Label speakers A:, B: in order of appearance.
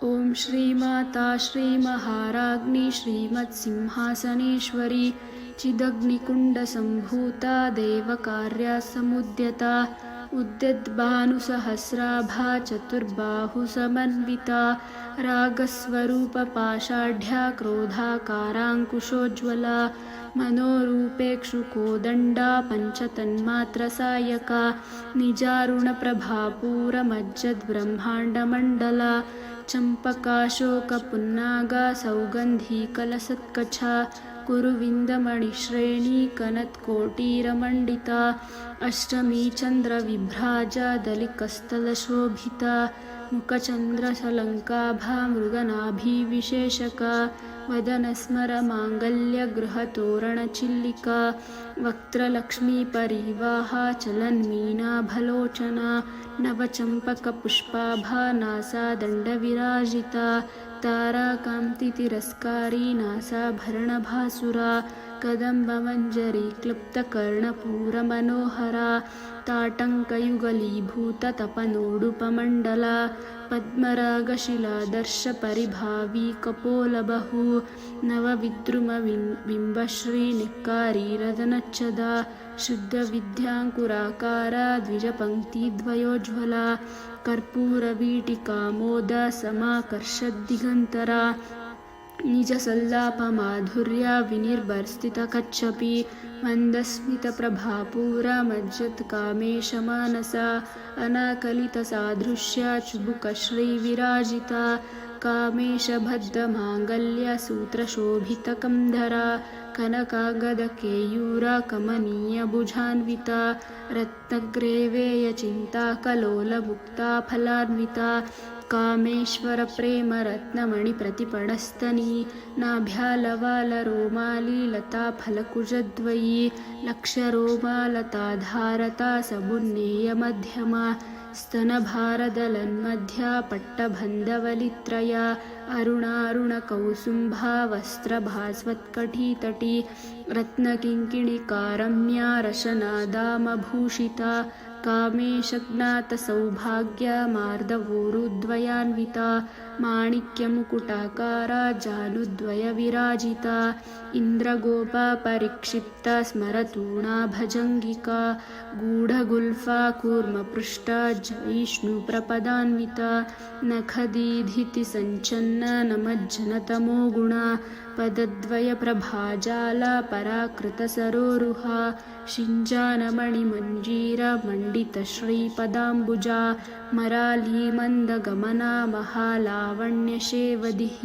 A: ॐ श्रीमाता श्रीमहाराज्ञी श्रीमत्सिंहासनेश्वरी चिदग्निकुण्डसम्भूता देवकार्या समुद्यता उद्यद्भानुसहस्राभा चतुर्बाहुसमन्विता रागस्वरूपपाषाढ्या क्रोधाकाराङ्कुशोज्ज्वला मनोरूपेक्षुकोदण्डा पञ्चतन्मात्रसायका निजारुणप्रभापूरमज्जद्ब्रह्माण्डमण्डला चम्पकाशोकपुन्नागा सौगन्धीकलसत्कछा कुरुविन्दमणिश्रेणी कनत्कोटीरमण्डिता अष्टमी चन्द्रविभ्राजा दलिकस्थलशोभिता मुखचन्द्रसलङ्काभा मृगनाभिविशेषका वदनस्मरमाङ्गल्यगृहतोरणचिल्लिका वक्त्रलक्ष्मीपरीवाहा चलन्मीनाभलोचना नवचम्पकपुष्पाभा नासादण्डविराजिता ताराकान्तितिरस्कारी नासाभरणभासुरा कदम्बमञ्जरी क्लुप्तकर्णपूरमनोहरा ताटङ्कयुगलीभूततपनोडुपमण्डला पद्मरागशिलादर्शपरिभावी कपोलबहू नवविद्रुमबिम्बश्रीनिक्कारीरदनच्छदा शुद्धविद्याङ्कुराकारा द्विजपङ्क्तिद्वयोज्ज्वला कर्पूरवीटिकामोदा समाकर्षद्दिगन्तरा निजसल्लापमाधुर्या विनिर्भर्स्थितकच्छपि मन्दस्मितप्रभापूरा मज्जत्कामेशमानसा अनाकलितसादृश्या चुबुकश्रीविराजिता कामेशबद्धमाङ्गल्य सूत्रशोभितकन्धरा कनकागदकेयूरा कमनीयभुजान्विता रत्नग्रेवेयचिन्ताकलोलमुक्ता फलान्विता कामेश्वरप्रेमरत्नमणिप्रतिपणस्तनी नाभ्यालवालरोमाली लताफलकुजद्वयी लक्षरोमालताधारता सबुन्नेयमध्यमा स्तनभारदलन्मध्या पट्टबन्धवलित्रया अरुणारुणकौसुम्भा वस्त्रभास्वत्कटितटी रत्नकिङ्किणिकारम्या रशनादामभूषिता कामेशज्ञातसौभाग्यमार्दवोरुद्वयान्विता माणिक्यमुकुटाकारा जानुद्वयविराजिता इन्द्रगोपापरिक्षिप्ता स्मरतूणाभजङ्गिका गूढगुल्फा कूर्मपृष्ठा जयिष्णुप्रपदान्विता नखदीधितिसञ्चन्ना नमज्जनतमोगुणा पदद्वयप्रभाजाला पराकृतसरोरुहा शिञ्जानमणिमञ्जीरमण्डितश्रीपदाम्बुजा मरालीमन्दगमना महालावण्यशेवदिः।